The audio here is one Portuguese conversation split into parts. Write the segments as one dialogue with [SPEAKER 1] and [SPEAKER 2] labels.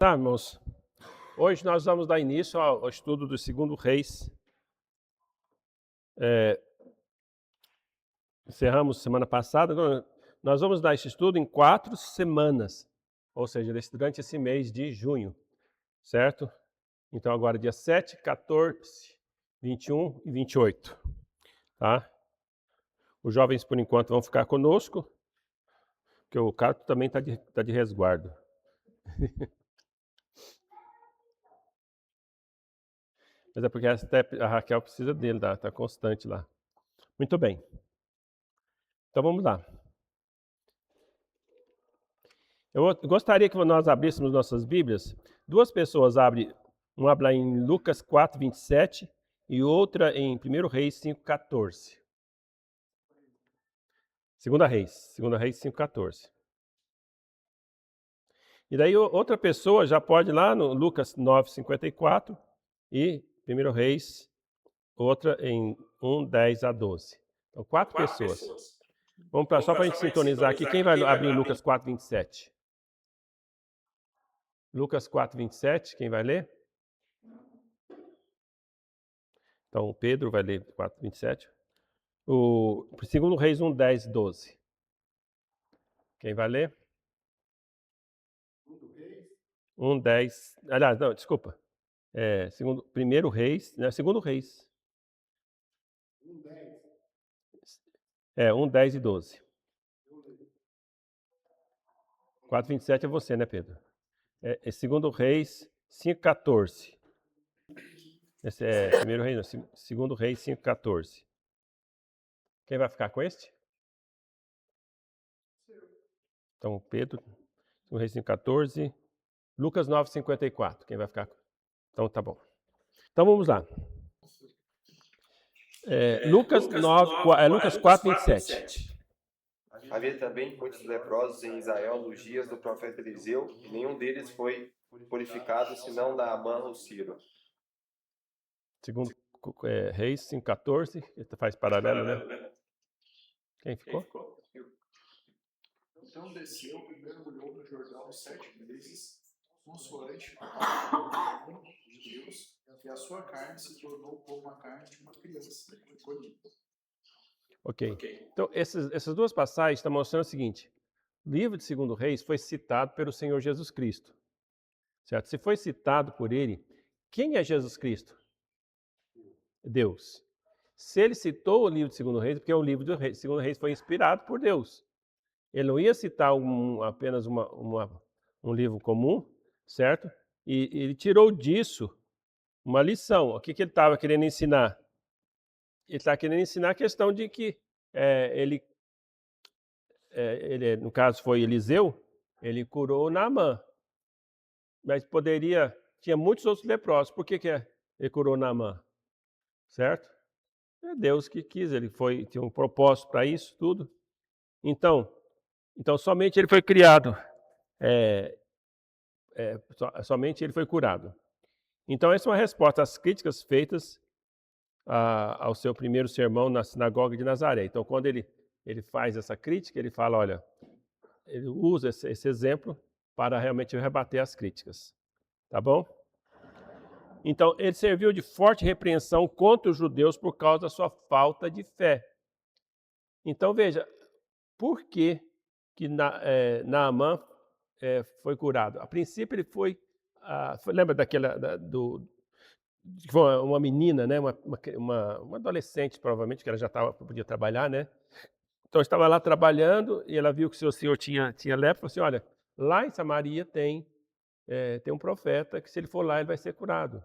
[SPEAKER 1] Tá, irmãos. Hoje nós vamos dar início ao estudo do segundo Reis. Encerramos semana passada. Nós vamos dar esse estudo em 4 semanas, ou seja, durante esse mês de junho, certo? Então agora dia 7, 14, 21 e 28, tá? Os jovens, por enquanto, vão ficar conosco, porque o Cato também está de resguardo. Mas é porque a Raquel precisa dele, tá constante lá. Muito bem. Então vamos lá. Eu gostaria que nós abríssemos nossas Bíblias. Duas pessoas abrem, uma abre em Lucas 4, 27 e outra em 1 Reis 5, 14. Segunda Reis 5, 14. E daí outra pessoa já pode ir lá no Lucas 9, 54 e 1 Reis, outra em 1, 10 a 12. Então, 4 pessoas. Vamos só para a gente sintonizar aqui. Quem vai abrir em Lucas 4, 27? Lucas 4, 27, quem vai ler? Então, o Pedro vai ler 4, 27. O 2 Reis 1, 10, 12. Quem vai ler? 1, 10. Aliás, não, desculpa. 1 Reis, né? 2 Reis. 1, 10 e 12. 4, 27 é você, né, Pedro? 2 Reis 5, 14. Esse é 1 Reis, não. 2 Reis 5, 14. Quem vai ficar com este? Então, Pedro, 2 Reis 5, 14. Lucas 9, 54. Quem vai ficar? Então, tá bom. Então, vamos lá. Lucas 4, 27.
[SPEAKER 2] Havia também muitos leprosos em Israel nos dias do profeta Eliseu, e nenhum deles foi purificado, senão Naamã o Sírio.
[SPEAKER 1] 2 Reis 5, 14. Faz paralelo, né? Quem ficou?
[SPEAKER 3] Então desceu e mergulhou no Jordão 7 vezes, consoante a palavra de Deus, e a sua carne se tornou como a carne de uma criança.
[SPEAKER 1] Ok. Então, essas duas passagens estão mostrando o seguinte. O livro de 2 Reis foi citado pelo Senhor Jesus Cristo. Certo? Se foi citado por ele, quem é Jesus Cristo? Deus. Se ele citou o livro de 2 Reis, porque o livro de 2 Reis foi inspirado por Deus. Ele não ia citar apenas um livro comum, certo? E ele tirou disso uma lição. O que ele estava querendo ensinar? Ele está querendo ensinar a questão de que ele, no caso foi Eliseu, ele curou Naamã. Mas tinha muitos outros leprosos. Por que ele curou Naamã? Certo? É Deus que quis, tinha um propósito para isso tudo. Então somente ele foi criado, somente ele foi curado. Então essa é uma resposta às críticas feitas ao seu primeiro sermão na sinagoga de Nazaré. Então quando ele faz essa crítica, ele fala, olha, ele usa esse exemplo para realmente rebater as críticas. Tá bom? Então ele serviu de forte repreensão contra os judeus por causa da sua falta de fé. Então veja, por que Naamã foi curado? A princípio ele lembra que foi uma menina, né? uma adolescente, provavelmente, que ela já podia trabalhar, né? Então estava lá trabalhando e ela viu que o seu senhor tinha lepra e falou assim, olha, lá em Samaria tem um profeta que se ele for lá ele vai ser curado.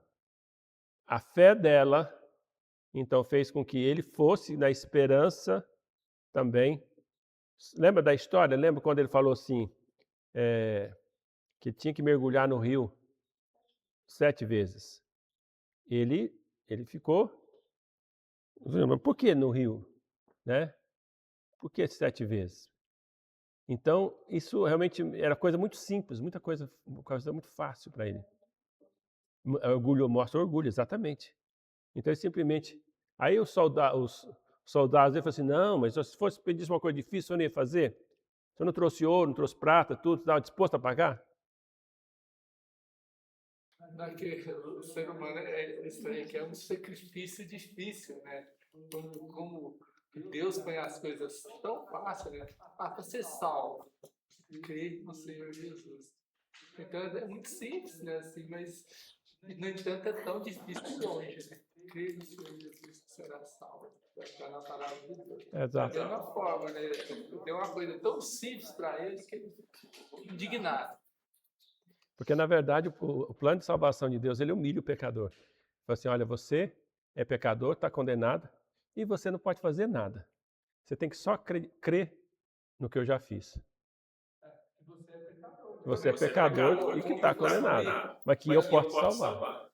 [SPEAKER 1] A fé dela, então, fez com que ele fosse na esperança também. Lembra da história? Lembra quando ele falou assim, que tinha que mergulhar no rio 7 vezes? Ele ficou... Por que no rio? Né? Por que 7 vezes? Então, isso realmente era coisa muito simples, uma coisa muito fácil para ele. Orgulho mostra orgulho, exatamente. Então, ele simplesmente... Aí os soldados falaram assim, não, mas se fosse pedir uma coisa difícil, você não ia fazer? Você não trouxe ouro, não trouxe prata, tudo, estava disposto a pagar?
[SPEAKER 3] O ser humano é estranho, que é um sacrifício difícil, né? Como Deus põe as coisas tão fácil, né? Para ser salvo, crer no Senhor Jesus. Então é muito simples, né? Assim, mas, no entanto, é tão difícil longe, né? Crer no Senhor Jesus que será salvo. Vai estar na palavra de Deus. Da
[SPEAKER 1] Exato.
[SPEAKER 3] mesma forma, né? Deu uma coisa tão simples para eles que eles ficam indignados.
[SPEAKER 1] Porque, na verdade, o plano de salvação de Deus, ele humilha o pecador. Fala assim, olha, você é pecador, está condenado, e você não pode fazer nada. Você tem que só crer no que eu já fiz. Você é pecador e que está condenado, mas que eu posso salvar.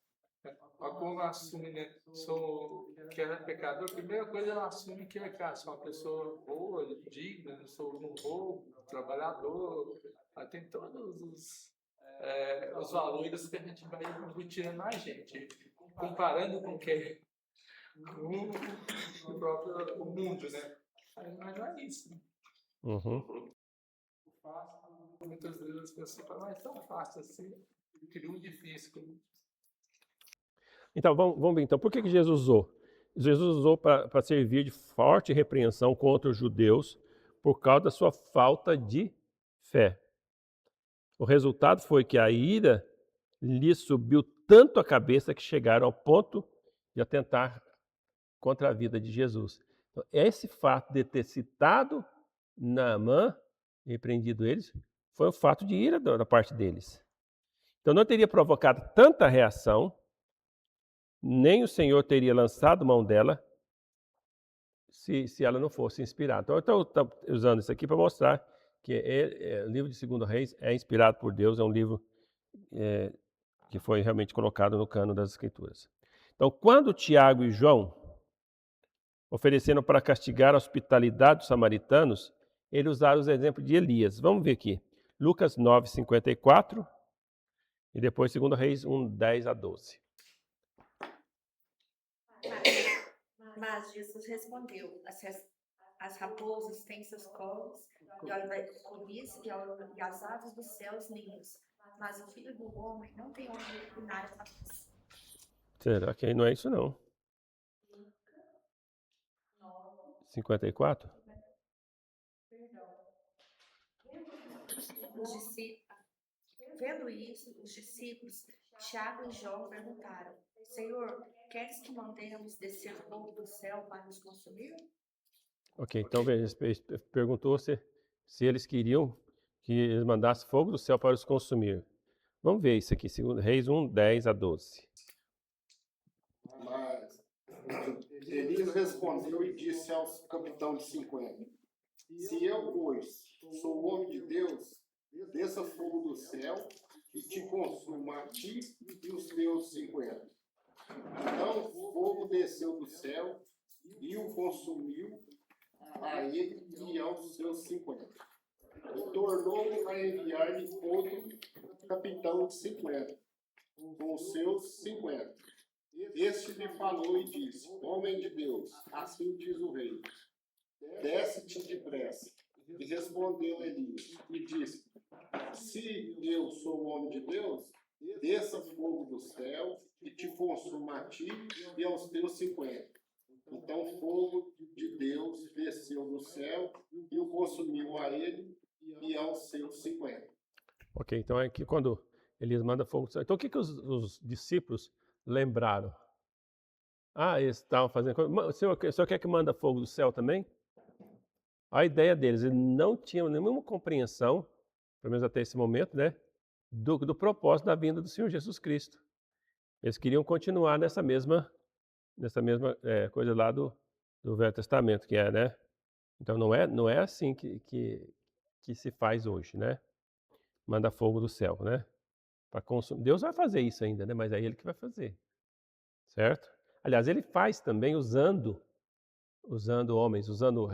[SPEAKER 3] Algum assume, né? Que é pecador, a primeira coisa ela assume que sou uma pessoa boa, digna, não roubo, trabalhador. Ela tem todos os valores que a gente vai embutindo na gente, comparando com quem? Com o próprio mundo, né? Mas não é isso.
[SPEAKER 1] Uhum.
[SPEAKER 3] Muitas vezes as pessoas falam, mas é tão fácil assim, que muito difícil.
[SPEAKER 1] Então, vamos ver então, por que Jesus usou? Jesus usou para servir de forte repreensão contra os judeus por causa da sua falta de fé. O resultado foi que a ira lhe subiu tanto a cabeça que chegaram ao ponto de atentar contra a vida de Jesus. Então, esse fato de ter citado Naamã, repreendido eles, foi um fato de ira da parte deles. Então não teria provocado tanta reação, nem o Senhor teria lançado mão dela, se ela não fosse inspirada. Então eu estou usando isso aqui para mostrar que o livro de 2 Reis é inspirado por Deus, é um livro que foi realmente colocado no cano das Escrituras. Então, quando Tiago e João ofereceram para castigar a hospitalidade dos samaritanos, eles usaram os exemplos de Elias. Vamos ver aqui. Lucas 9, 54 e depois 2 Reis 1, 10 a 12.
[SPEAKER 4] Mas Jesus respondeu, as raposas têm seus covos, e covis, e as aves dos céus ninhos, mas o filho do homem não tem onde reclinar a cabeça.
[SPEAKER 1] Será que não é isso não? 54?
[SPEAKER 4] Vendo isso, os discípulos, Tiago e João, perguntaram, Senhor, queres que mandemos descer fogo do céu para nos consumir?
[SPEAKER 1] Ok, então ele perguntou se eles queriam que eles mandassem fogo do céu para os consumir. Vamos ver isso aqui, 2 Reis 1, 10 a 12.
[SPEAKER 5] Mas Elias respondeu e disse aos capitão de 50, se eu, pois, sou o homem de Deus, desça fogo do céu e te consuma a ti e os teus 50. Então o fogo desceu do céu e o consumiu a ele e aos seus 50. E tornou a enviar-lhe outro capitão de 50, com os seus 50. Este lhe falou e disse, homem de Deus, assim diz o rei, desce-te depressa. E respondeu Elias e disse, se eu sou o homem de Deus, desça fogo do céu e te consuma a ti e aos teus 50. Então fogo de Deus desceu do céu e o consumiu a ele e aos seus 50.
[SPEAKER 1] Ok, então é que quando Elias manda fogo do céu. Então o que os discípulos lembraram? Eles estavam fazendo coisa. O senhor quer que manda fogo do céu também? A ideia deles, eles não tinham nenhuma compreensão, pelo menos até esse momento, né, do propósito da vinda do Senhor Jesus Cristo. Eles queriam continuar nessa mesma coisa lá do Velho Testamento, que é, né? Então não é assim que se faz hoje, né? Manda fogo do céu, né? Para consumir. Deus vai fazer isso ainda, né? Mas é Ele que vai fazer, certo? Aliás, Ele faz também usando homens, usando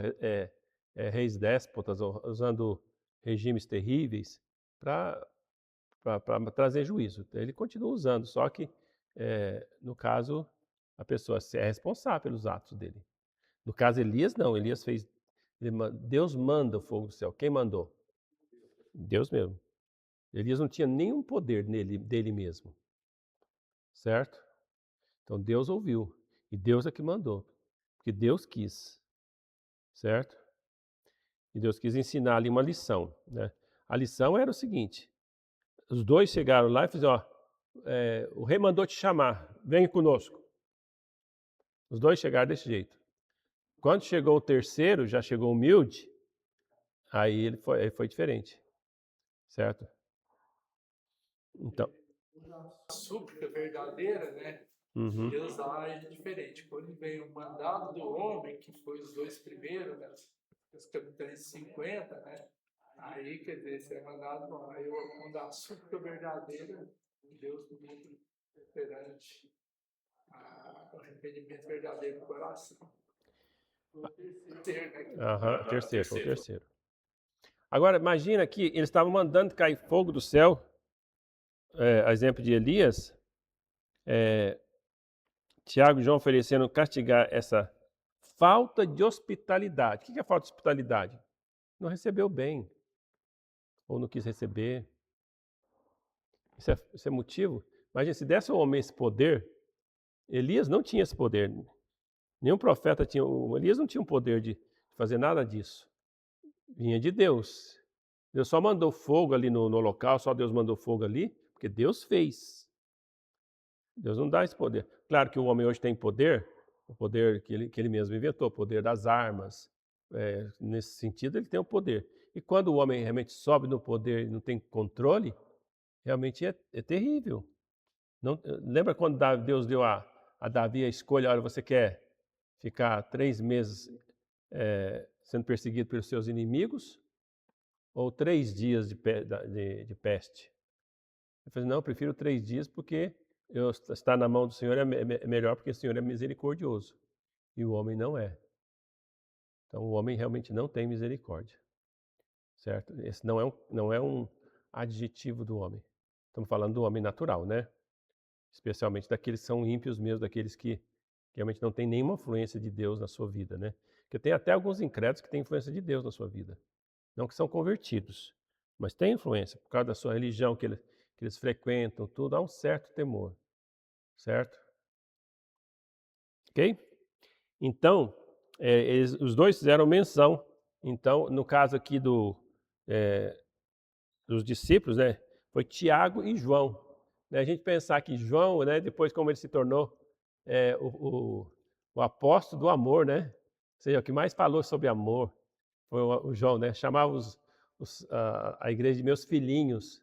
[SPEAKER 1] reis déspotas, usando regimes terríveis para trazer juízo. Ele continua usando, só que, no caso, a pessoa é responsável pelos atos dele. No caso, Elias não, Elias fez, Deus manda o fogo do céu. Quem mandou? Deus mesmo. Elias não tinha nenhum poder dele mesmo. certo? Então Deus ouviu, e Deus é que mandou, porque Deus quis, certo? E Deus quis ensinar ali uma lição, né? A lição era o seguinte, os dois chegaram lá e fizeram, o rei mandou te chamar, vem conosco. Os dois chegaram desse jeito. Quando chegou o terceiro, já chegou humilde, aí ele foi diferente, certo? Então,
[SPEAKER 3] A súplica verdadeira, né?
[SPEAKER 1] uhum,
[SPEAKER 3] Deus age diferente. Quando vem o mandado do homem, que foi os dois primeiros, né? Os capitães 50, né? Aí, quer dizer, esse é mandado bom. Aí, quando a súplica verdadeira, Deus me perante o arrependimento verdadeiro do coração.
[SPEAKER 1] aham, terceiro, foi o terceiro. Agora, imagina que eles estavam mandando cair fogo do céu, a exemplo de Elias, Tiago e João oferecendo castigar essa falta de hospitalidade. O que é falta de hospitalidade? Não recebeu bem, ou não quis receber. Isso é motivo? Imagina, se desse ao homem esse poder, Elias não tinha esse poder. Nenhum profeta tinha. Elias não tinha o poder de fazer nada disso. Vinha de Deus. Deus só mandou fogo ali no local, só Deus mandou fogo ali, porque Deus fez. Deus não dá esse poder. Claro que o homem hoje tem poder, o poder que ele mesmo inventou, o poder das armas. Nesse sentido, ele tem o poder. E quando o homem realmente sobe no poder e não tem controle, realmente é terrível. Não, lembra quando Deus deu a Davi a escolha, olha, você quer ficar 3 meses sendo perseguido pelos seus inimigos ou 3 dias de peste? Eu falei, não, eu prefiro 3 dias porque estar na mão do Senhor é melhor porque o Senhor é misericordioso e o homem não é. Então o homem realmente não tem misericórdia, certo? Esse não é um adjetivo do homem. Estamos falando do homem natural, né? Especialmente daqueles que são ímpios mesmo, daqueles que realmente não têm nenhuma influência de Deus na sua vida, né? Porque tem até alguns incrédulos que têm influência de Deus na sua vida. Não que são convertidos, mas tem influência por causa da sua religião que eles frequentam, tudo, há um certo temor, certo? Ok? Então, os dois fizeram menção. Então, no caso aqui dos discípulos, né, foi Tiago e João. A gente pensar que João, né, depois como ele se tornou o apóstolo do amor, né? Ou seja, o que mais falou sobre amor foi o João, né? Chamava a igreja de meus filhinhos,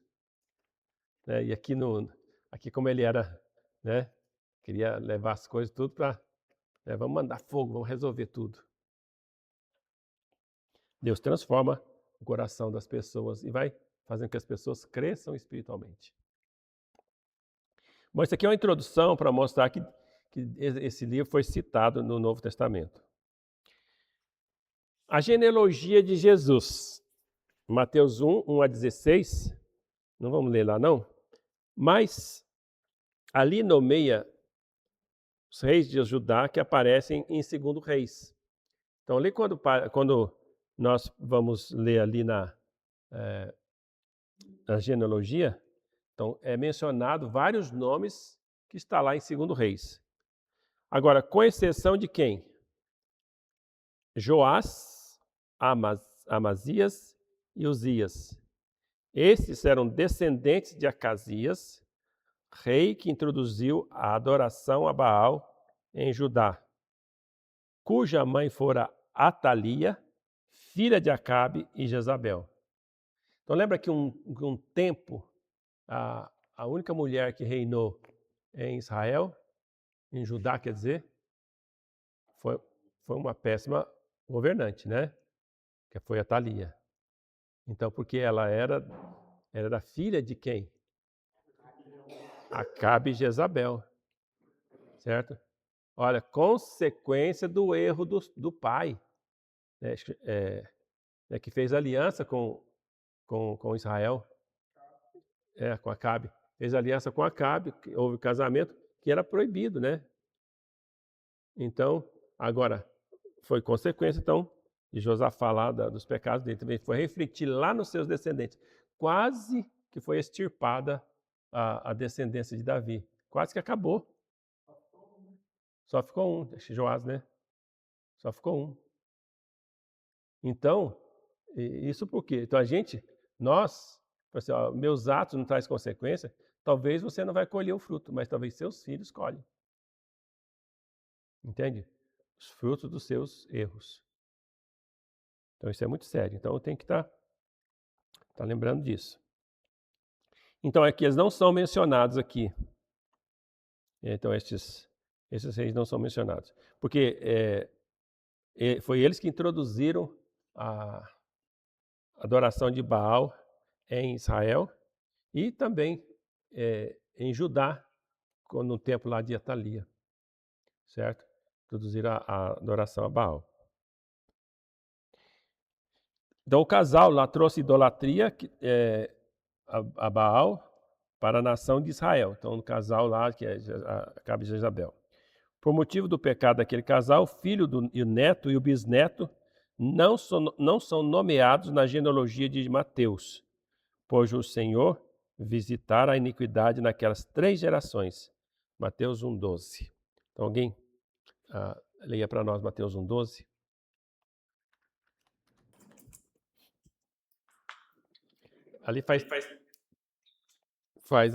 [SPEAKER 1] né? E aqui como ele era, né? Queria levar as coisas tudo para, vamos mandar fogo, vamos resolver tudo. Deus transforma o coração das pessoas e vai fazendo que as pessoas cresçam espiritualmente. Bom, isso aqui é uma introdução para mostrar que esse livro foi citado no Novo Testamento. A genealogia de Jesus. Mateus 1 a 16. Não vamos ler lá não. Mas ali nomeia os reis de Judá que aparecem em 2 Reis. Então ali quando nós vamos ler ali na genealogia, então é mencionado vários nomes que está lá em 2 Reis. Agora, com exceção de quem? Joás, Amazias e Uzias. Esses eram descendentes de Acasias, rei que introduziu a adoração a Baal em Judá, cuja mãe fora Atalia, filha de Acabe e Jezabel. Então lembra que um tempo a única mulher que reinou em Israel, em Judá, quer dizer, foi uma péssima governante, né? Que foi Atalia. Então, porque ela era da filha de quem? Acabe e Jezabel, certo? Olha, consequência do erro do pai, né? Que fez aliança com Israel, com Acabe. Fez aliança com Acabe, houve casamento que era proibido, né? Então, agora, foi consequência, então, de Josafá lá dos pecados dele, também foi refletir lá nos seus descendentes. Quase que foi extirpada a descendência de Davi, quase que acabou. Só ficou um, Joás, né? Só ficou um. Então, isso por quê? Então nós, assim, ó, meus atos não trazem consequência, talvez você não vai colher o fruto, mas talvez seus filhos colhem. Entende? Os frutos dos seus erros. Então isso é muito sério. Então eu tenho que estar lembrando disso. Então aqui eles não são mencionados aqui. Então esses reis não são mencionados. Porque foi eles que introduziram a adoração de Baal em Israel e também em Judá, no templo lá de Atalia, certo? Introduziram a adoração a Baal. Então o casal lá trouxe idolatria a Baal para a nação de Israel. Então o casal lá, que é Acabe e Jezabel. Por motivo do pecado daquele casal, o filho e o neto e o bisneto não são nomeados na genealogia de Mateus, pois o Senhor visitara a iniquidade naquelas 3 gerações. Mateus 1:12. Então alguém leia para nós Mateus 1:12. Ali faz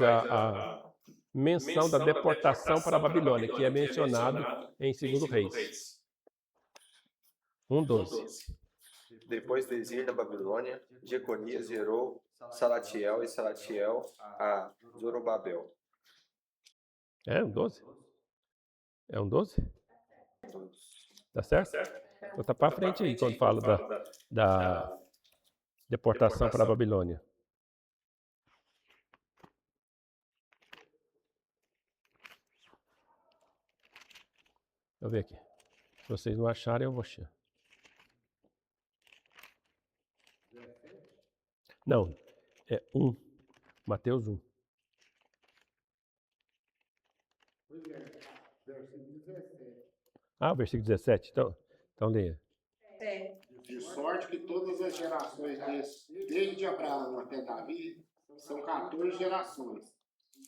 [SPEAKER 1] a menção da deportação para a Babilônia, que é mencionado em 2 Reis. 1:12.
[SPEAKER 2] Depois do exílio da Babilônia, Jeconias gerou Salatiel e Salatiel a Zorobabel.
[SPEAKER 1] É 1:12? É 1:12? Tá certo? Então tá para frente aí, quando fala da deportação para a Babilônia. Deixa eu ver aqui. Se vocês não acharem, eu vou achar. Não, é 1. Mateus 1. Ah, o versículo 17. Então leia.
[SPEAKER 5] De sorte que todas as gerações desde Abraão até Davi, são 14 gerações.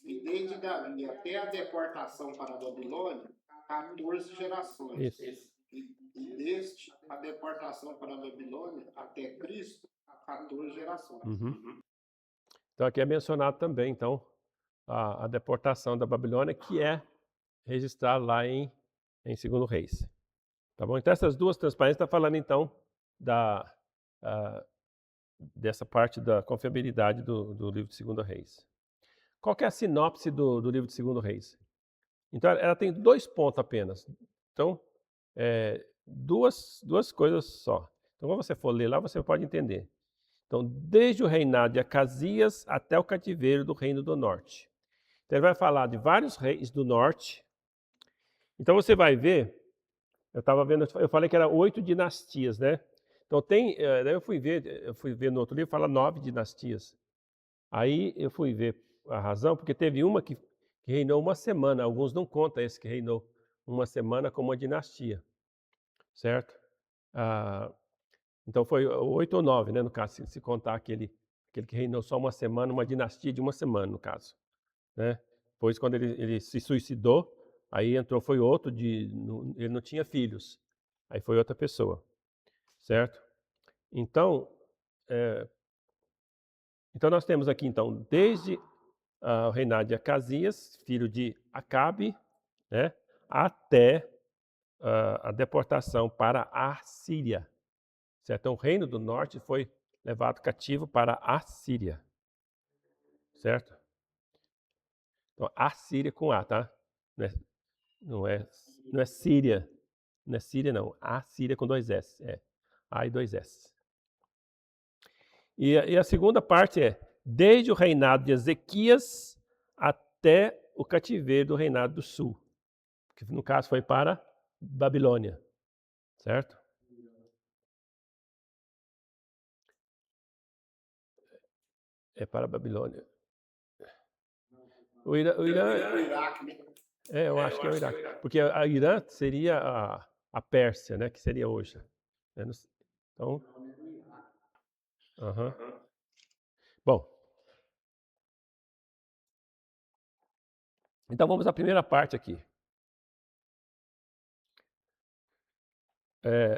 [SPEAKER 5] E desde Davi até a deportação para a Babilônia, 14 gerações.
[SPEAKER 1] Isso.
[SPEAKER 5] E desde a deportação para a Babilônia até Cristo, 14 gerações.
[SPEAKER 1] Uhum. Então aqui é mencionado também, então, a deportação da Babilônia, que é registrada lá em 2 Reis. Tá bom? Então essas duas transparências estão falando, então, dessa parte da confiabilidade do livro de 2 Reis. Qual que é a sinopse do livro de 2 Reis? Então ela tem 2 pontos apenas. Então, duas coisas só. Então quando você for ler lá, você pode entender. Então, desde o reinado de Acasias até o cativeiro do reino do norte. Então ele vai falar de vários reis do norte. Então você vai ver, eu falei que era 8 dinastias, né? Então daí eu fui ver no outro livro, fala 9 dinastias. Aí eu fui ver a razão, porque teve uma que reinou uma semana. Alguns não contam esse que reinou uma semana como uma dinastia, certo? Então foi 8 ou 9, né, no caso, se contar aquele que reinou só uma semana, uma dinastia de uma semana, no caso, né? Depois, quando ele se suicidou, aí foi outro, ele não tinha filhos, aí foi outra pessoa, certo? Então nós temos aqui, então, desde o reinado de Acasias, filho de Acabe, né, até a deportação para a Síria. Certo? Então, o reino do norte foi levado cativo para a Síria. Certo? Então, a Síria com A, tá? Não é Síria. Não é Síria, não. A Síria com 2 S. É A e 2 S. E a segunda parte é desde o reinado de Ezequias até o cativeiro do reinado do sul. Que no caso foi para Babilônia. Certo? É para a Babilônia. O Irã, eu acho que é o Iraque. Porque a Irã seria a Pérsia, né? Que seria hoje. Então, bom. Então vamos à primeira parte aqui.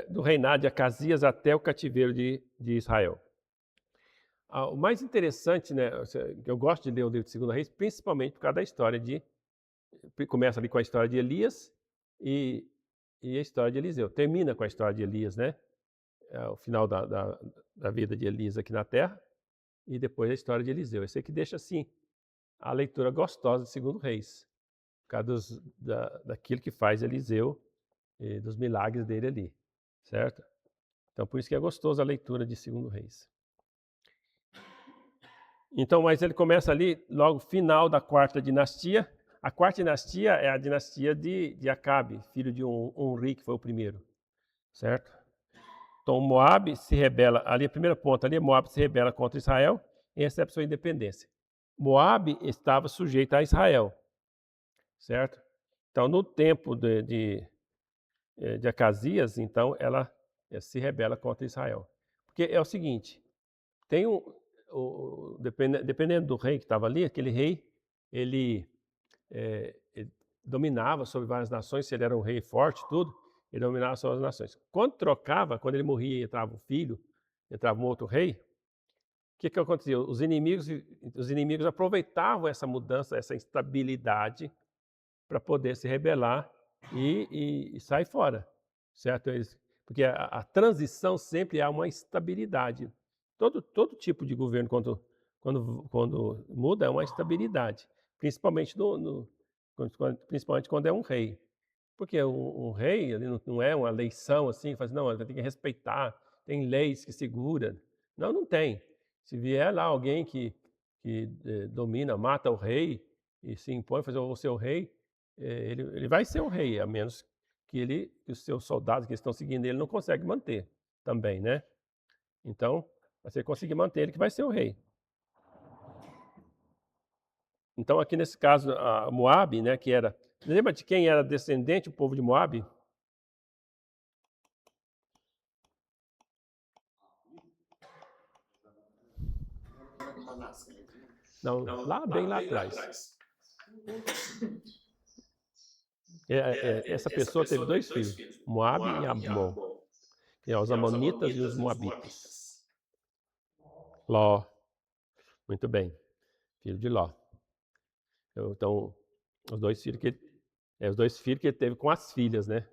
[SPEAKER 1] Do reinado de Acasias até o cativeiro de Israel. O mais interessante, né, eu gosto de ler o livro de 2 Reis, principalmente por causa da história começa ali com a história de Elias e a história de Eliseu. Termina com a história de Elias, né? O final da vida de Elias aqui na terra, e depois a história de Eliseu. Esse aqui deixa, assim, a leitura gostosa de 2 Reis, por causa daquilo que faz Eliseu e dos milagres dele ali, certo? Então, por isso que é gostoso a leitura de 2 Reis. Então, mas ele começa ali, logo final da 4ª dinastia. A 4ª dinastia é a dinastia de Acabe, filho de Onri, que foi o primeiro, certo? Então, Moabe se rebela, ali a primeira ponta, ali Moabe se rebela contra Israel e recebe sua independência. Moabe estava sujeito a Israel, certo? Então, no tempo de Acasias, então, ela se rebela contra Israel. Porque é o seguinte, tem dependendo do rei que estava ali, aquele rei, ele dominava sobre várias nações, se ele era um rei forte, tudo, ele dominava sobre as nações. Quando trocava, quando ele morria e entrava um filho, entrava um outro rei, o que acontecia? Os inimigos aproveitavam essa mudança, essa instabilidade, para poder se rebelar e sair fora, certo? Porque a transição sempre há uma estabilidade. Todo tipo de governo, quando muda, é uma estabilidade, principalmente principalmente quando é um rei. Porque um rei ali não é uma eleição assim, faz não, tem que respeitar, tem leis que segura. Não tem. Se vier lá alguém que domina, mata o rei e se impõe fazer o seu rei, ele vai ser o rei, a menos que os seus soldados que estão seguindo ele não conseguem manter também, né? Então, você conseguir manter ele que vai ser o rei. Então, aqui nesse caso, a Moabe, né, que era... Lembra de quem era descendente, o povo de Moabe? Não, bem lá atrás. Essa pessoa teve 2 filhos, Moabe e Amon, que é os amonitas e os moabitas. Ló, muito bem, filho de Ló. Então, os 2 filhos que ele teve com as filhas, né?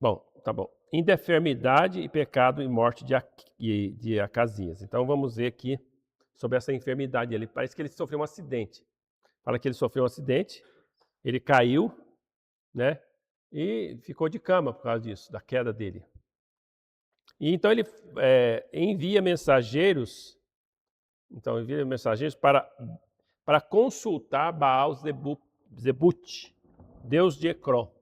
[SPEAKER 1] Bom, tá bom. Enfermidade e pecado e morte de Acasias. Então vamos ver aqui sobre essa enfermidade. Ele parece que ele sofreu um acidente. Fala que ele sofreu um acidente, ele caiu, né? E ficou de cama por causa disso, da queda dele. E então ele envia mensageiros. Então envia mensageiros para consultar Baal Zebut, deus de Ecrón.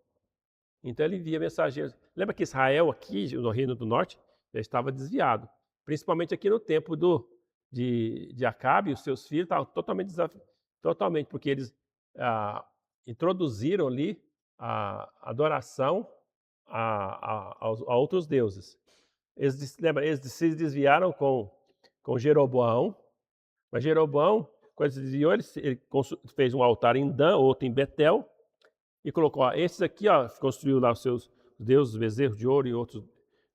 [SPEAKER 1] Então ele envia mensageiros. Lembra que Israel aqui, no Reino do Norte, já estava desviado. Principalmente aqui no tempo de Acabe, os seus filhos estavam totalmente desafiados. Totalmente, porque eles introduziram ali a adoração a outros deuses. Eles se desviaram com Jeroboão, mas Jeroboão, quando se desviou, ele fez um altar em Dan, outro em Betel, e colocou, esses aqui, construiu lá os seus deuses, bezerros de ouro e outros,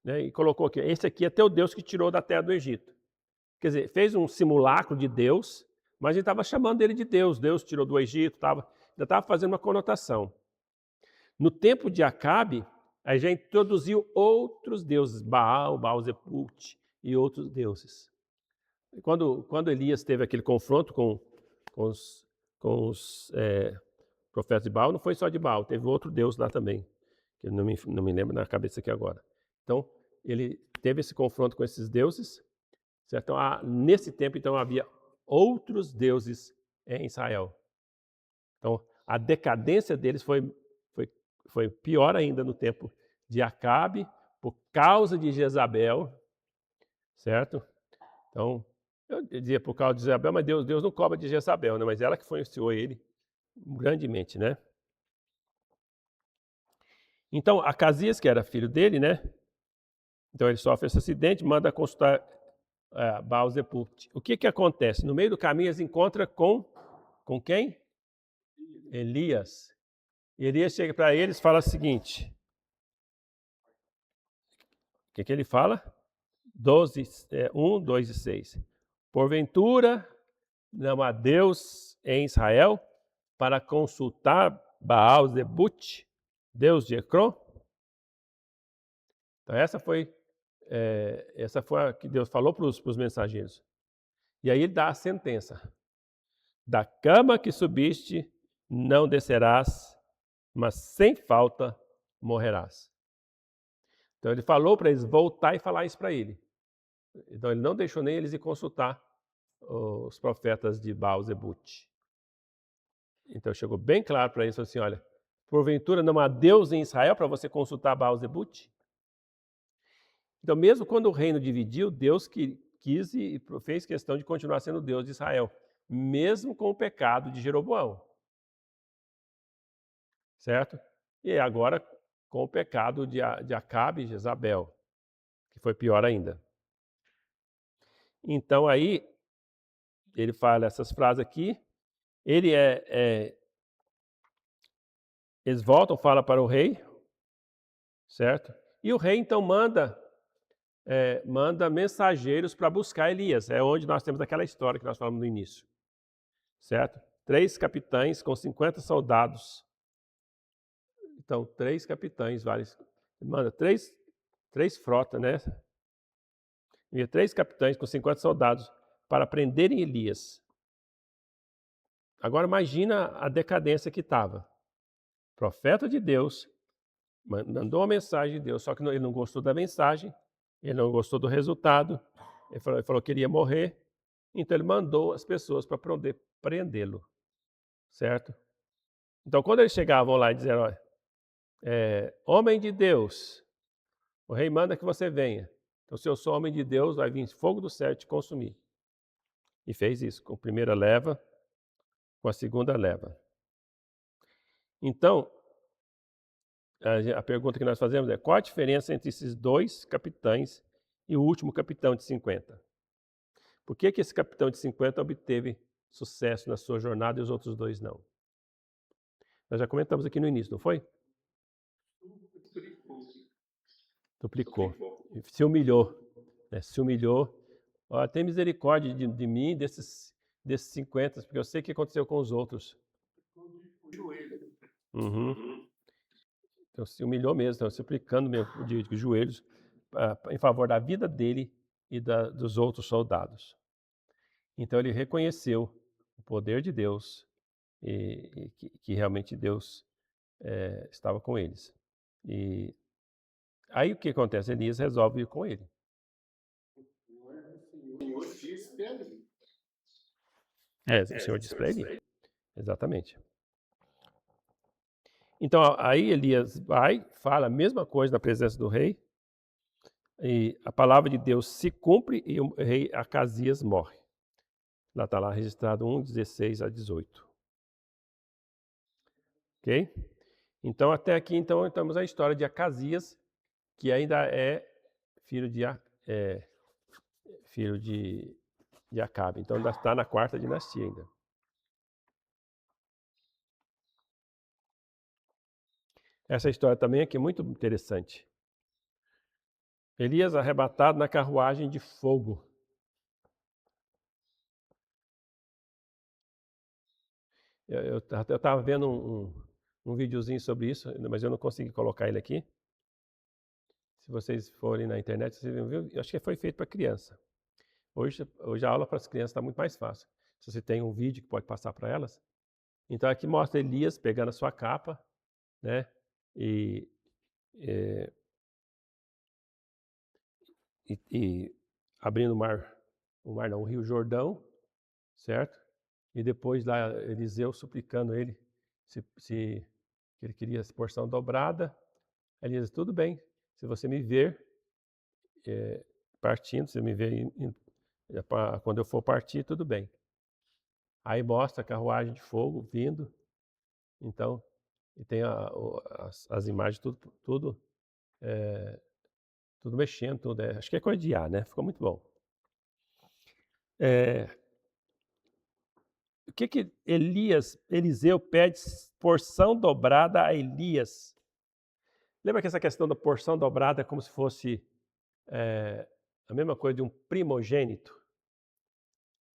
[SPEAKER 1] né, e colocou aqui, esse aqui é teu Deus que tirou da terra do Egito. Quer dizer, fez um simulacro de Deus, mas ele estava chamando ele de Deus. Deus tirou do Egito, ainda estava fazendo uma conotação. No tempo de Acabe, aí já introduziu outros deuses, Baal Zebut e outros deuses. E quando Elias teve aquele confronto com os profetas de Baal, não foi só de Baal, teve outro deus lá também, que eu não me lembro na cabeça aqui agora. Então, ele teve esse confronto com esses deuses, certo? Então, nesse tempo, então, havia outros deuses em Israel. Então, a decadência deles foi pior ainda no tempo de Acabe, por causa de Jezabel, certo? Então, eu dizia por causa de Jezabel, mas Deus não cobra de Jezabel, né? Mas ela que influenciou ele grandemente, né? Então, Acasias, que era filho dele, né? Então ele sofre esse acidente, manda consultar Baal-zebub. O que acontece? No meio do caminho eles encontram com quem? Elias. E Elias chega para eles e fala o seguinte. O que ele fala? 1, 2 e 6. Porventura não há Deus em Israel para consultar Baal-zebub, Deus de Ecrón? Então essa foi a que Deus falou para os mensageiros. E aí ele dá a sentença. Da cama que subiste não descerás, mas sem falta morrerás. Então ele falou para eles voltar e falar isso para ele. Então ele não deixou nem eles ir consultar os profetas de Baal-zebub. Então chegou bem claro para eles, assim, olha, porventura não há Deus em Israel para você consultar Baal-zebub? Então mesmo quando o reino dividiu, Deus quis e fez questão de continuar sendo Deus de Israel, mesmo com o pecado de Jeroboão. Certo? E agora com o pecado de Acabe e Jezabel, que foi pior ainda. Então aí, ele fala essas frases aqui, eles voltam, falam para o rei, certo? E o rei então manda mensageiros para buscar Elias, é onde nós temos aquela história que nós falamos no início, certo? 3 capitães com 50 soldados. Então, 3 capitães, manda 3 frotas, né? Envia 3 capitães com 50 soldados para prenderem Elias. Agora imagina a decadência que estava. Profeta de Deus, mandou uma mensagem de Deus, só que ele não gostou da mensagem, ele não gostou do resultado, ele falou que ele ia morrer, então ele mandou as pessoas para poder prendê-lo, certo? Então quando eles chegavam lá e diziam, olha, homem de Deus, o rei manda que você venha. Então se eu sou homem de Deus, vai vir fogo do céu te consumir. E fez isso, com a primeira leva, com a segunda leva. Então, a pergunta que nós fazemos é, qual a diferença entre esses 2 capitães e o último capitão de 50? Por que esse capitão de 50 obteve sucesso na sua jornada e os outros 2 não? Nós já comentamos aqui no início, não foi? Duplicou. Se humilhou. Né? Se humilhou. Ó, tem misericórdia de mim, desses 50, porque eu sei o que aconteceu com os outros. Uhum. Então se humilhou mesmo, então, suplicando mesmo de joelhos em favor da vida dele e dos outros soldados. Então ele reconheceu o poder de Deus e que realmente Deus estava com eles. E aí o que acontece? Elias resolve ir com ele.
[SPEAKER 5] O Senhor disse para ele.
[SPEAKER 1] O Senhor disse para ele. Exatamente. Então aí Elias vai, fala a mesma coisa na presença do rei, e a palavra de Deus se cumpre e o rei Acasias morre. Lá está lá registrado 1:16 a 18. Ok? Então até aqui então temos a história de Acasias, que ainda é filho de Acabe. Então ainda está na 4ª dinastia ainda. Essa história também aqui é muito interessante. Elias arrebatado na carruagem de fogo. Eu estava vendo um videozinho sobre isso, mas eu não consegui colocar ele aqui. Se vocês forem na internet, vocês vão ver, eu acho que foi feito para criança. Hoje a aula para as crianças está muito mais fácil. Se você tem um vídeo que pode passar para elas. Então aqui mostra Elias pegando a sua capa, né? E abrindo o Rio Jordão, certo? E depois lá Eliseu suplicando ele se ele queria essa porção dobrada. Ele diz, tudo bem, se você me ver partindo, se me ver quando eu for partir, tudo bem. Aí mostra a carruagem de fogo vindo, então, e tem as imagens, tudo mexendo, acho que é coisa de ar, né? Ficou muito bom. O que Eliseu pede porção dobrada a Elias? Lembra que essa questão da porção dobrada é como se fosse a mesma coisa de um primogênito?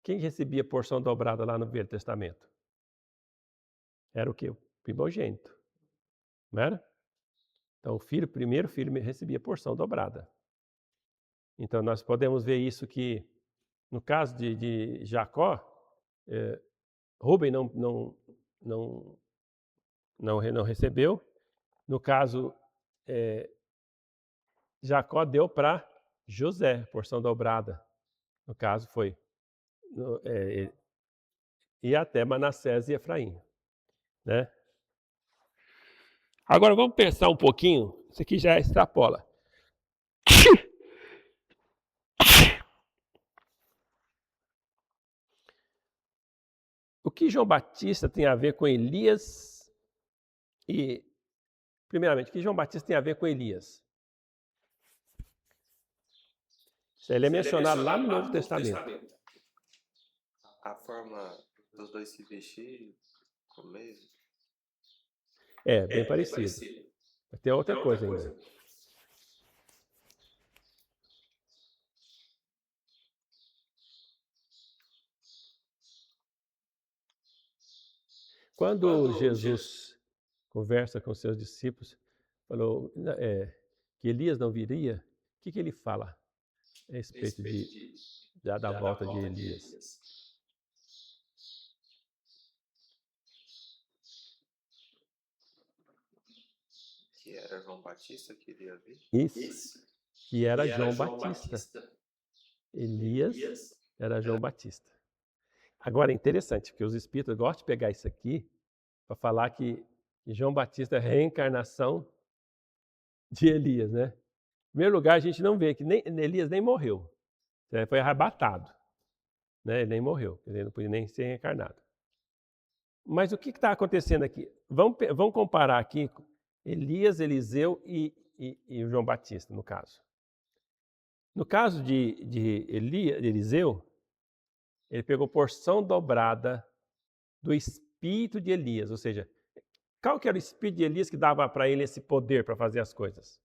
[SPEAKER 1] Quem recebia porção dobrada lá no Velho Testamento? Era o quê? O primogênito. Não era? Então, o primeiro filho recebia porção dobrada. Então, nós podemos ver isso que, no caso de Jacó, Rúben não recebeu. No caso, Jacó deu para José, porção dobrada. No caso, foi. E até Manassés e Efraim. Né? Agora, vamos pensar um pouquinho. Isso aqui já extrapola. O que João Batista tem a ver com Elias e, primeiramente, o que João Batista tem a ver com Elias? Ele é mencionado lá no Novo Testamento.
[SPEAKER 2] A forma dos dois se vestir, o mesmo.
[SPEAKER 1] Bem parecido. Mas tem outra coisa ainda. Quando Jesus conversa com seus discípulos, falou que Elias não viria, o que ele fala a respeito da volta de Elias?
[SPEAKER 2] Que era João Batista que iria vir?
[SPEAKER 1] Isso. Que era João Batista. Elias era João Batista. Agora é interessante, porque os espíritas gostam de pegar isso aqui para falar que João Batista é a reencarnação de Elias, né? Em primeiro lugar, a gente não vê que Elias nem morreu. Ele foi arrebatado. Né? Ele nem morreu, ele não podia nem ser reencarnado. Mas o que está acontecendo aqui? Vamos comparar aqui Elias, Eliseu e João Batista, no caso. No caso de Eliseu, ele pegou porção dobrada do espírito de Elias, ou seja, qual que era o espírito de Elias que dava para ele esse poder para fazer as coisas?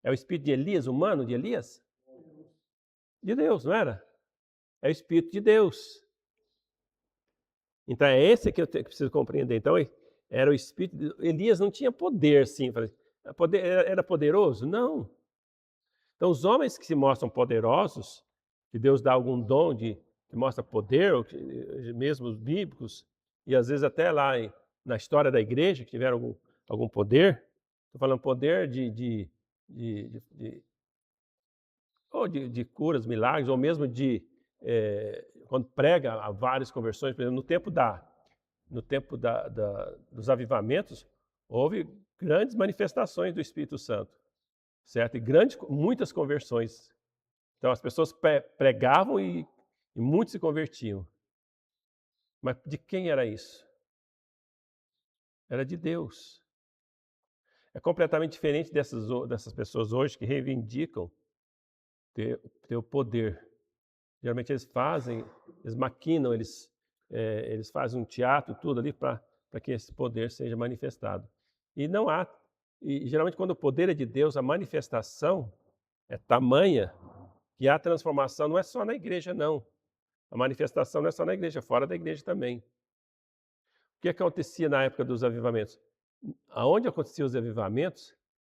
[SPEAKER 1] É o espírito de Elias, humano de Elias? De Deus, não era? É o espírito de Deus. Então é esse que eu preciso compreender. Então era o espírito de Elias, não tinha poder, sim. Era poderoso? Não. Então os homens que se mostram poderosos, que Deus dá algum dom que mostra poder, mesmo os bíblicos, e às vezes até lá na história da igreja, que tiveram algum poder, estou falando poder de curas, milagres, ou mesmo quando prega a várias conversões. Por exemplo, no tempo dos avivamentos, houve grandes manifestações do Espírito Santo, certo? E muitas conversões. Então as pessoas pregavam e muitos se convertiam. Mas de quem era isso? Era de Deus. É completamente diferente dessas pessoas hoje que reivindicam ter o poder. Geralmente eles maquinam, eles fazem um teatro, tudo ali para que esse poder seja manifestado. E geralmente quando o poder é de Deus, a manifestação é tamanha que a transformação não é só na igreja, não. A manifestação não é só na igreja, fora da igreja também. O que acontecia na época dos avivamentos? Aonde aconteciam os avivamentos,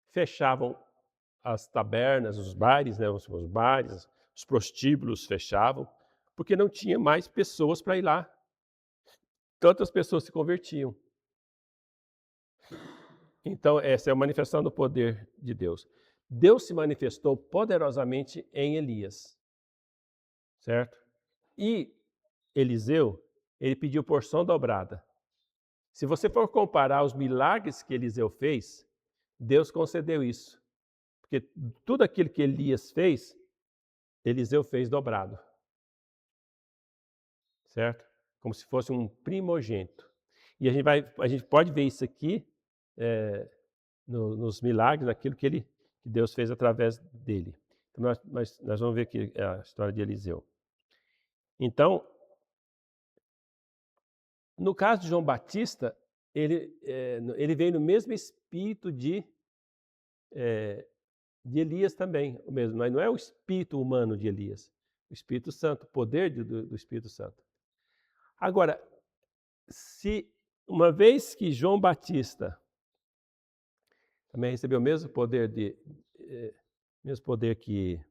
[SPEAKER 1] fechavam as tabernas, os bares, né, os bares, os prostíbulos fechavam, porque não tinha mais pessoas para ir lá. Tantas pessoas se convertiam. Então, essa é a manifestação do poder de Deus. Deus se manifestou poderosamente em Elias, certo? E Eliseu, ele pediu porção dobrada. Se você for comparar os milagres que Eliseu fez, Deus concedeu isso. Porque tudo aquilo que Elias fez, Eliseu fez dobrado. Certo? Como se fosse um primogênito. E a gente pode ver isso aqui nos milagres, naquilo que Deus fez através dele. Então nós vamos ver aqui a história de Eliseu. Então, no caso de João Batista, ele veio no mesmo espírito de Elias também, o mesmo, mas não é o espírito humano de Elias, o Espírito Santo, o poder do Espírito Santo. Agora, se uma vez que João Batista também recebeu o mesmo poder que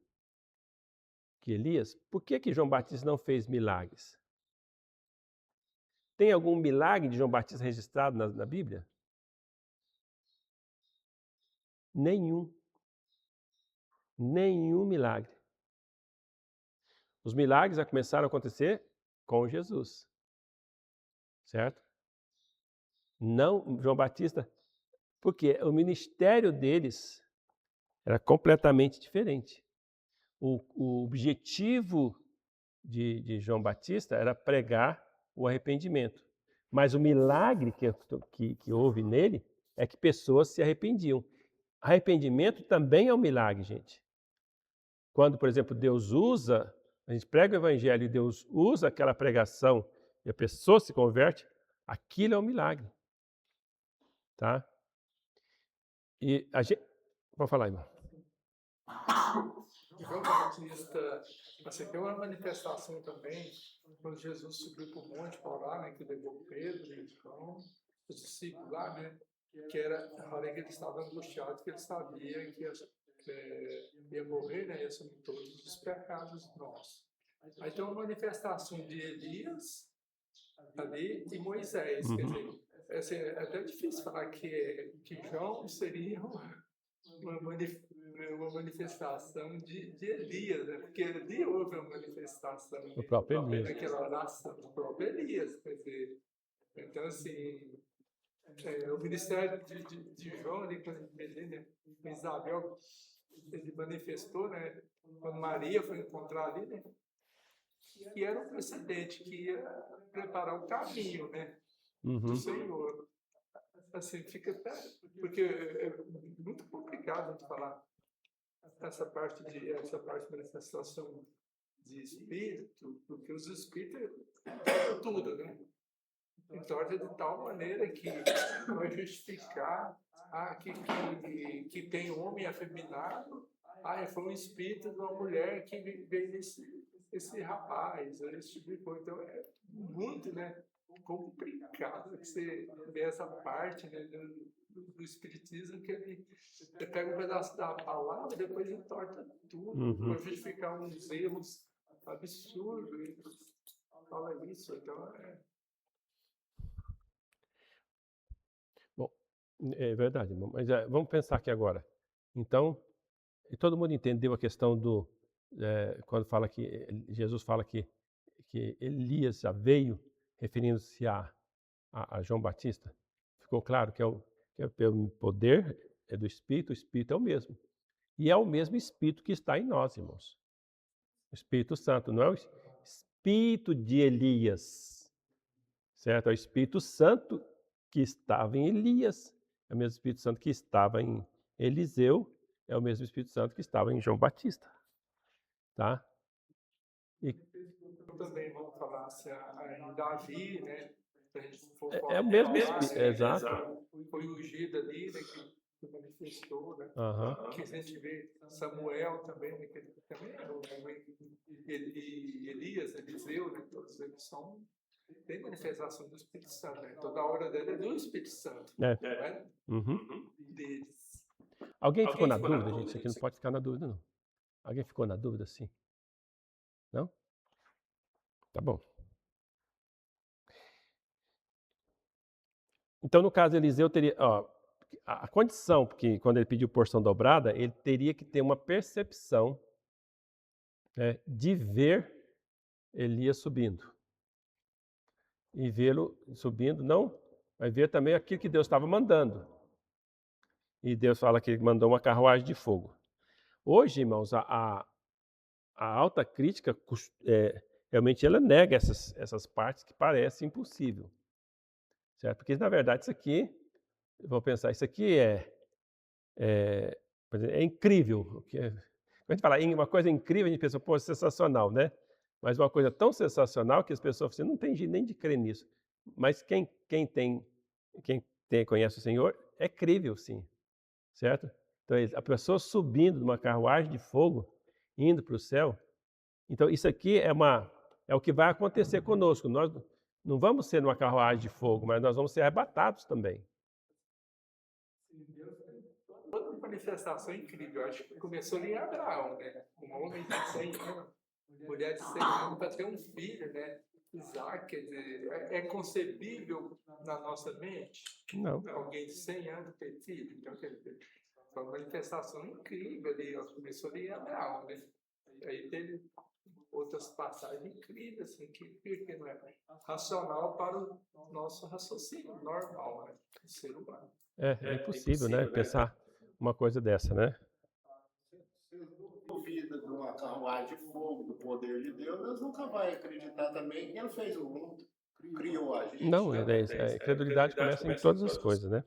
[SPEAKER 1] Elias, por que João Batista não fez milagres? Tem algum milagre de João Batista registrado na Bíblia? Nenhum. Nenhum milagre. Os milagres já começaram a acontecer com Jesus. Certo? Não, João Batista, porque o ministério deles era completamente diferente. O objetivo de João Batista era pregar o arrependimento. Mas o milagre que houve nele é que pessoas se arrependiam. Arrependimento também é um milagre, gente. Quando, por exemplo, a gente prega o evangelho e Deus usa aquela pregação e a pessoa se converte, aquilo é um milagre. Tá? E a gente... Pode falar, irmão.
[SPEAKER 3] João Batista, assim, tem uma manifestação também, quando Jesus subiu para o monte para orar, né, que levou Pedro e João, os discípulos lá, né, que era a hora que ele estava angustiado, que ele sabia que ia morrer, né, ia assumir todos os pecados nossos. Aí tem uma manifestação de Elias ali e Moisés, quer dizer, assim, é até difícil falar que João seria uma manifestação de Elias, né? Porque ali houve uma manifestação
[SPEAKER 1] O próprio Elias.
[SPEAKER 3] naquela oração do próprio Elias, quer dizer, então assim, o ministério de João ali, quando ele, né, com Isabel, ele manifestou, né, quando Maria foi encontrar ali, né, que era um precedente, que ia preparar o caminho, né, do Senhor. Assim, fica até, porque é muito complicado de falar essa parte de manifestação de espírito, porque os espíritos entortam tudo, né? Entortam de tal maneira que vai justificar que tem homem afeminado, foi um espírito de uma mulher que veio esse rapaz, esse tipo de coisa. Então é muito, né, complicado que você vê essa parte, né, do espiritismo, que ele pega um pedaço da palavra e depois entorta tudo para justificar uns erros absurdos e fala isso. Então
[SPEAKER 1] Bom, é verdade, mas vamos pensar aqui agora. Então, todo mundo entendeu a questão quando fala que Jesus fala que Elias já veio, referindo-se a João Batista? Ficou claro que é o poder é do Espírito, o Espírito é o mesmo. E é o mesmo Espírito que está em nós, irmãos. O Espírito Santo, não é o Espírito de Elias, certo? É o Espírito Santo que estava em Elias, é o mesmo Espírito Santo que estava em Eliseu, é o mesmo Espírito Santo que estava em João Batista, tá? E
[SPEAKER 3] também vamos falar assim, em Davi, né? Se a gente for
[SPEAKER 1] é o mesmo Espírito, exato.
[SPEAKER 3] Foi ungido ali, né? Que manifestou, né? Que a gente vê Samuel também, né, que também era o Elias, Eliseu, né? Todos eles tem manifestação do Espírito Santo, né? Toda a hora dele é do Espírito Santo, né? Deles.
[SPEAKER 1] Alguém ficou na dúvida, gente? Isso aqui não pode ficar na dúvida, não. Alguém ficou na dúvida, sim? Não? Tá bom. Então, no caso, Eliseu teria... a condição, porque quando ele pediu porção dobrada, ele teria que ter uma percepção, né, de ver Elias subindo. E vê-lo subindo, não, mas ver também aquilo que Deus estava mandando. E Deus fala que ele mandou uma carruagem de fogo. Hoje, irmãos, a alta crítica, realmente ela nega essas partes que parecem impossível. Certo? Porque, na verdade, isso aqui, eu vou pensar, isso aqui é incrível. Quando a gente fala em uma coisa incrível, a gente pensa, pô, sensacional, né? Mas uma coisa tão sensacional que as pessoas falam assim, não tem jeito nem de crer nisso. Mas quem conhece o Senhor, é crível sim, certo? Então a pessoa subindo numa carruagem de fogo, indo para o céu. Então isso aqui é o que vai acontecer conosco. Nós não vamos ser numa carruagem de fogo, mas nós vamos ser arrebatados também.
[SPEAKER 3] Toda manifestação incrível. Acho que começou ali em Abraão, né? Um homem de 100 anos, mulher de 100 anos para ter um filho, né? Isaac, quer dizer, é concebível na nossa mente
[SPEAKER 1] Não.
[SPEAKER 3] alguém de 100 anos ter filho? Então, quer dizer, foi uma manifestação incrível ali, ó, começou ali em Abraão, né? Aí teve outras passagens incríveis, assim, que não é racional para o nosso raciocínio normal, né? Do ser humano.
[SPEAKER 1] É impossível, né? Pensar uma coisa dessa, né?
[SPEAKER 5] Duvida de uma carruagem de fogo, do poder de Deus, eles nunca vão acreditar também que ele fez o mundo, criou a gente.
[SPEAKER 1] Não, a incredulidade começa em todas as coisas, né?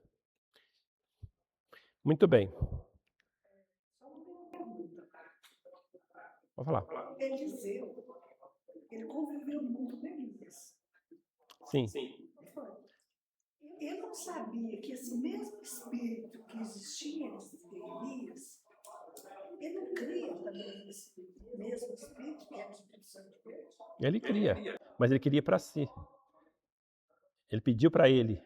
[SPEAKER 1] Muito bem. Pode falar.
[SPEAKER 6] Eliseu, ele conviveu muito com Elias.
[SPEAKER 1] Sim.
[SPEAKER 6] Ele não sabia que esse mesmo espírito que existia em Elias, ele não cria também nesse mesmo espírito, que é o Espírito Santo de Deus.
[SPEAKER 1] Ele queria, mas ele queria para si. Ele pediu para ele.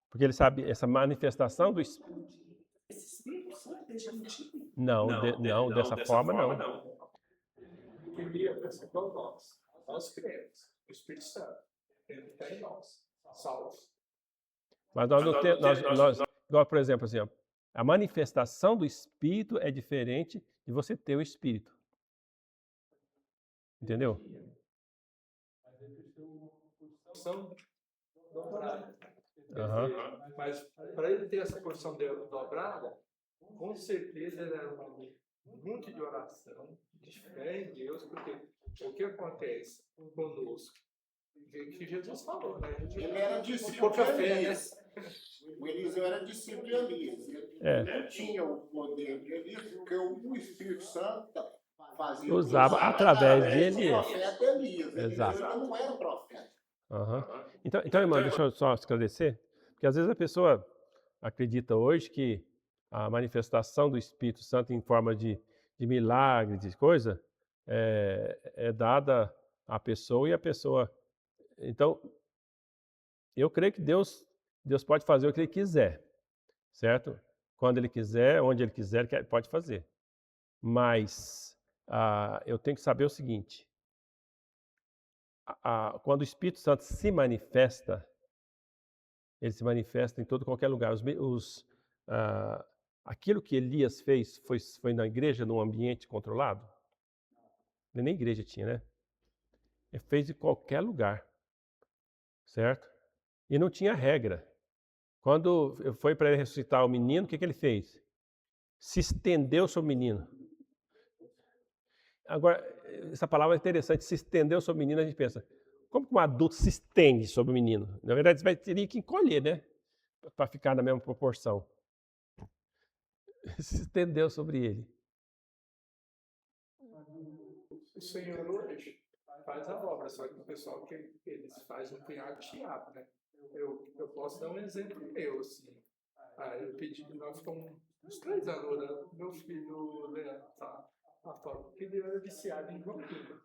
[SPEAKER 1] Porque ele sabe essa manifestação do Espírito.
[SPEAKER 6] Esse Espírito Santo ele já não tinha.
[SPEAKER 1] Não, dessa forma não.
[SPEAKER 3] Queria pensar igual nós cremos, o Espírito Santo, ele está em nós, salvos.
[SPEAKER 1] Mas nós não temos, igual por exemplo, assim, ó, a manifestação do Espírito é diferente de você ter o Espírito. Entendeu?
[SPEAKER 3] São dobradas.
[SPEAKER 1] Aham.
[SPEAKER 3] Mas para ele ter essa porção dobrada, com certeza ele era um homem muito de oração, de fé em Deus, porque o que acontece conosco? Que Jesus falou, né?
[SPEAKER 5] Ele era discípulo
[SPEAKER 3] Pouca
[SPEAKER 5] de
[SPEAKER 3] fé, né?
[SPEAKER 5] Elias. O Eliseu era discípulo de Elias. Ele não tinha o poder de Elias, porque o Espírito Santo fazia
[SPEAKER 1] Usava através de Elias.
[SPEAKER 5] O profeta Elias.
[SPEAKER 1] Exato.
[SPEAKER 5] Ele não era profeta.
[SPEAKER 1] Aham. Então, irmão, deixa eu só esclarecer, porque às vezes a pessoa acredita hoje que a manifestação do Espírito Santo em forma de milagre, de coisa, é dada à pessoa e a pessoa... Então, eu creio que Deus pode fazer o que Ele quiser, certo? Quando Ele quiser, onde Ele quiser, Ele pode fazer. Mas eu tenho que saber o seguinte, quando o Espírito Santo se manifesta, ele se manifesta em todo qualquer lugar. Aquilo que Elias fez foi na igreja, num ambiente controlado? Nem igreja tinha, né? Ele fez em qualquer lugar, certo? E não tinha regra. Quando foi para ele ressuscitar o menino, o que ele fez? Se estendeu sobre o menino. Agora, essa palavra é interessante, se estendeu sobre o menino, a gente pensa, como que um adulto se estende sobre o menino? Na verdade, você teria que encolher, né? Para ficar na mesma proporção. Se estendeu sobre ele.
[SPEAKER 3] O Senhor hoje faz a obra, só que o pessoal que eles fazem um punhado de teatro, né? Eu posso dar um exemplo meu, assim. Eu pedi, nós ficamos uns 3 anos orando, meu filho Leandro tá fora, porque ele era viciado em joguinho.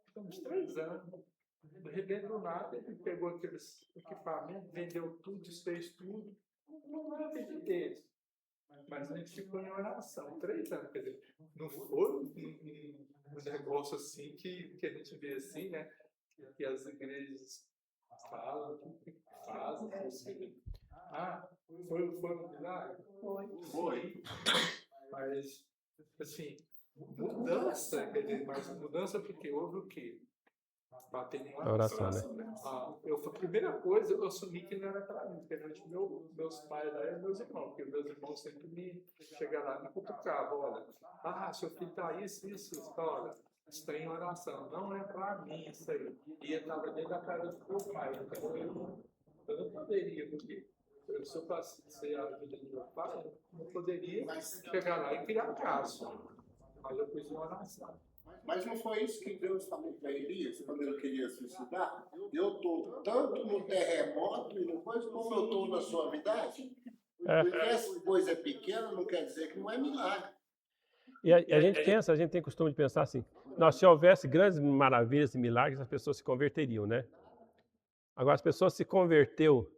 [SPEAKER 3] Ficamos 3 anos. De repente, do nada, ele pegou aqueles equipamentos, vendeu tudo, desfez tudo. Não era pedir dele. Mas a gente ficou em oração 3 anos, quer dizer, não foi um negócio assim que a gente vê assim, né? Que as igrejas falam, que fazem, assim. Foi um milagre? Foi. Mas, assim, mudança, quer dizer, mas mudança porque houve o quê? Bater em
[SPEAKER 1] Oração, né?
[SPEAKER 3] A primeira coisa, eu assumi que não era para mim, perante meus pais lá e meus irmãos, porque meus irmãos sempre me chegaram lá e me cutucavam, olha, seu filho tá isso, olha, está em oração, não é para mim isso aí. E eu estava dentro da casa do meu pai, então eu não poderia, porque eu sou para ser a vida do meu pai, eu não poderia chegar lá e criar caso, mas eu fiz uma oração.
[SPEAKER 5] Mas não foi isso que Deus falou para Elias quando ele queria suicidar? Eu estou tanto no terremoto e no coisa como eu estou na suavidade. Porque essa coisa é pequena não quer dizer que não é milagre.
[SPEAKER 1] E a gente pensa, a gente tem costume de pensar assim, se houvesse grandes maravilhas e milagres, as pessoas se converteriam, né? Agora, as pessoas se converteu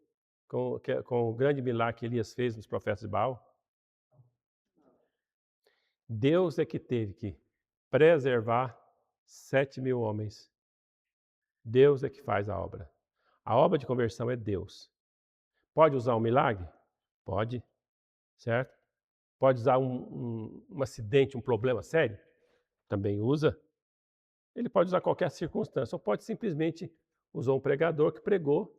[SPEAKER 1] com o grande milagre que Elias fez nos profetas de Baal. Deus é que teve que preservar 7.000 homens. Deus é que faz a obra. A obra de conversão é Deus. Pode usar um milagre? Pode, certo? Pode usar um acidente, um problema sério? Também usa. Ele pode usar qualquer circunstância, ou pode simplesmente usar um pregador que pregou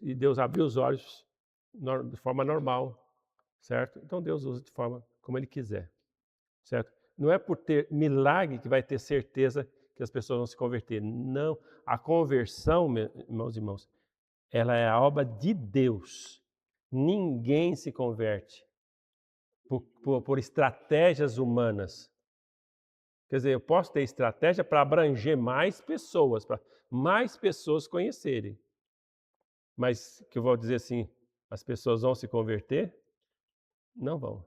[SPEAKER 1] e Deus abriu os olhos de forma normal, certo? Então Deus usa de forma como Ele quiser, certo? Não é por ter milagre que vai ter certeza que as pessoas vão se converter. Não, a conversão, meus irmãos, ela é a obra de Deus. Ninguém se converte por estratégias humanas. Quer dizer, eu posso ter estratégia para abranger mais pessoas, para mais pessoas conhecerem. Mas que eu vou dizer assim, as pessoas vão se converter? Não vão.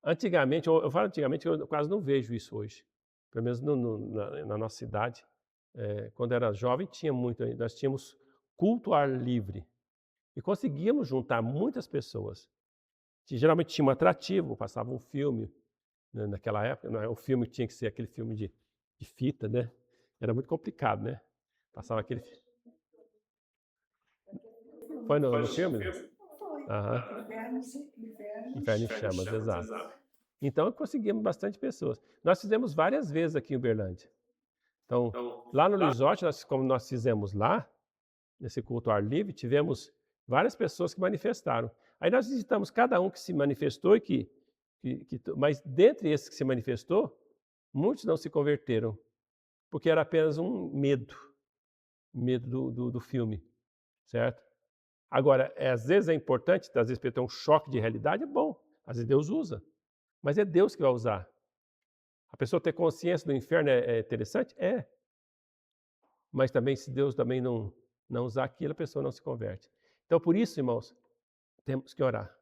[SPEAKER 1] Antigamente, eu falo antigamente, eu quase não vejo isso hoje. Pelo menos na nossa cidade. Quando era jovem, tinha muito. Nós tínhamos culto ao ar livre. E conseguíamos juntar muitas pessoas. Que geralmente tinha um atrativo, passava um filme, né, naquela época. Não, o filme tinha que ser aquele filme de fita, né? Era muito complicado, né? Passava aquele. Foi no filme? Né?
[SPEAKER 6] Foi.
[SPEAKER 1] Aham.
[SPEAKER 6] Inferno
[SPEAKER 1] em Chamas, exato. Então conseguimos bastante pessoas. Nós fizemos várias vezes aqui em Uberlândia. Então, lá no resort, como nós fizemos lá, nesse culto ao ar livre, tivemos várias pessoas que manifestaram. Aí nós visitamos cada um que se manifestou mas dentre esses que se manifestou, muitos não se converteram, porque era apenas um medo do filme, certo? Agora, às vezes é importante, às vezes para ter um choque de realidade, é bom, às vezes Deus usa, mas é Deus que vai usar. A pessoa ter consciência do inferno é interessante? É. Mas também, se Deus também não usar aquilo, a pessoa não se converte. Então, por isso, irmãos, temos que orar.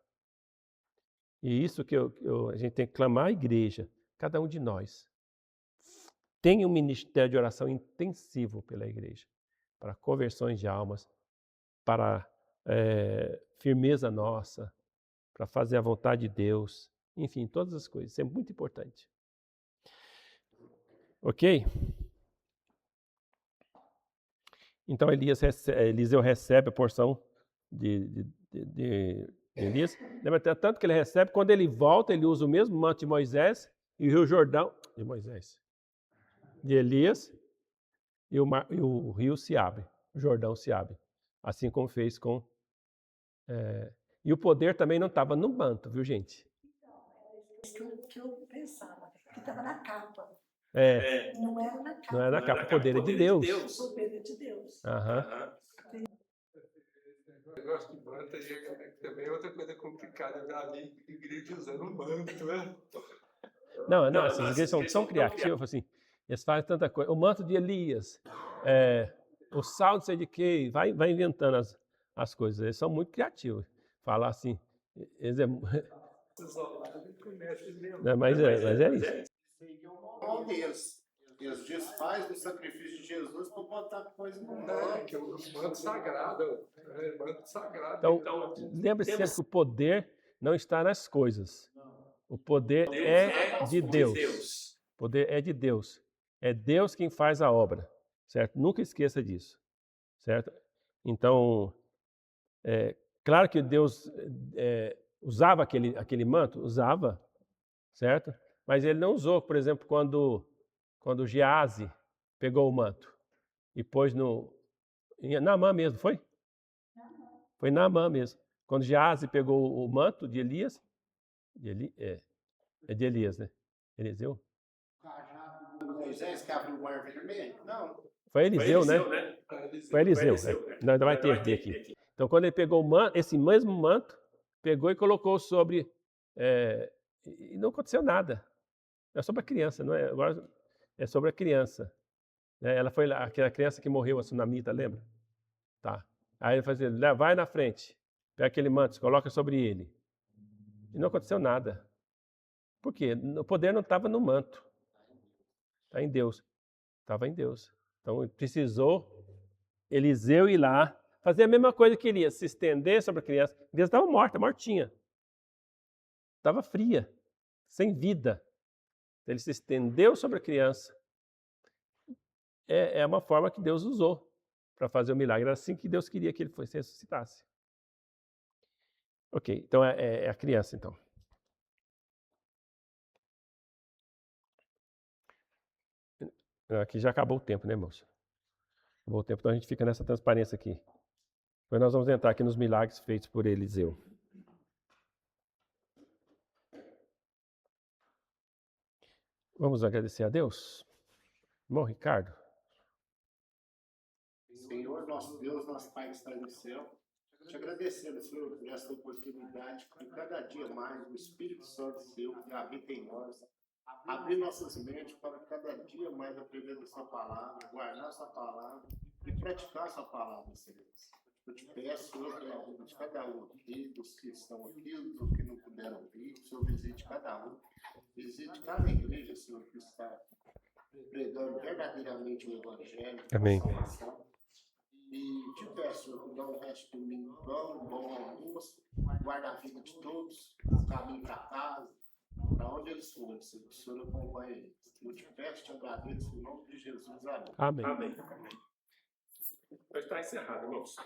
[SPEAKER 1] E isso que a gente tem que clamar à igreja, cada um de nós. Tem um ministério de oração intensivo pela igreja, para conversões de almas, para firmeza nossa, para fazer a vontade de Deus, enfim, todas as coisas. Isso é muito importante. Ok? Então Eliseu recebe a porção de Elias. Lembra tanto que ele recebe, quando ele volta, ele usa o mesmo manto de Moisés e o Rio Jordão, de Elias, e o rio se abre, o Jordão se abre. Assim como fez com... E o poder também não estava no manto, viu, gente?
[SPEAKER 6] Que eu pensava, que estava na capa.
[SPEAKER 1] Não
[SPEAKER 6] era na capa.
[SPEAKER 1] Não era na capa, o poder é de Deus.
[SPEAKER 6] O poder é de Deus.
[SPEAKER 3] O negócio de manto também é outra coisa complicada. Eu já vi igreja usando manto, né?
[SPEAKER 1] Não, essas igrejas são criativas, assim, eles fazem tanta coisa. O manto de Elias, o sal não sei de quê, vai inventando as coisas. Eles são muito criativos. Falar assim, eles mas é isso.
[SPEAKER 5] Qual deles? Eles desfazem do sacrifício de Jesus para botar coisa no
[SPEAKER 3] Não, que é o manto sagrado. Manto sagrado.
[SPEAKER 1] Então, lembre-se sempre que o poder não está nas coisas. O poder é de Deus. O poder é de Deus. É Deus quem faz a obra, certo? Nunca esqueça disso, certo? Então, claro que Deus usava aquele manto, usava, certo? Mas ele não usou, por exemplo, quando Geazi pegou o manto e pôs em Naamã mesmo, foi? Foi Naamã mesmo. Quando Geazi pegou o manto de Elias, de Elias, né? Eliseu?
[SPEAKER 5] Moisés que abriu o mar vermelho? Não.
[SPEAKER 1] Foi Eliseu, né? Foi Eliseu. Ainda vai ter aqui. Então, quando ele pegou esse mesmo manto, pegou e colocou sobre... e não aconteceu nada. É só para criança, não é? Agora, é sobre a criança. Né? Ela foi lá, aquela criança que morreu, a Sunamita, lembra? Tá. Aí ele fazia, vai na frente, pega aquele manto, se coloca sobre ele. E não aconteceu nada. Por quê? O poder não estava no manto. Está em Deus. Estava em Deus. Então precisou Eliseu ir lá, fazer a mesma coisa que ele ia, se estender sobre a criança. A criança estava morta, mortinha. Estava fria, sem vida. Ele se estendeu sobre a criança. É uma forma que Deus usou para fazer o milagre. Era assim que Deus queria que ele fosse ressuscitasse. Ok, então é a criança, então. Aqui já acabou o tempo, né, moça? Acabou o tempo, então a gente fica nessa transparência aqui. Depois nós vamos entrar aqui nos milagres feitos por Eliseu. Vamos agradecer a Deus? Irmão Ricardo.
[SPEAKER 5] Senhor, nosso Deus, nosso Pai que está no céu, te agradecendo, Senhor, por essa oportunidade, que cada dia mais o Espírito Santo seu que habita em nós, abrir nossas mentes para cada dia mais aprender a sua palavra, guardar a sua palavra e praticar a sua palavra, Senhor. Eu te peço, Senhor, pela vida de cada um aqui, dos que estão aqui, dos que não puderam vir, que o Senhor visite cada um, visite cada igreja, Senhor, que está pregando verdadeiramente o Evangelho,
[SPEAKER 1] Amém.
[SPEAKER 5] a salvação. E te peço, Senhor, que dá um resto de domingo bom almoço, guarda a vida de todos, o caminho para casa, para onde eles forem, Senhor, que o Senhor acompanhe eles. Eu te peço, te agradeço, em nome de Jesus. Amém.
[SPEAKER 1] Amém. Amém. Está encerrado, irmãos.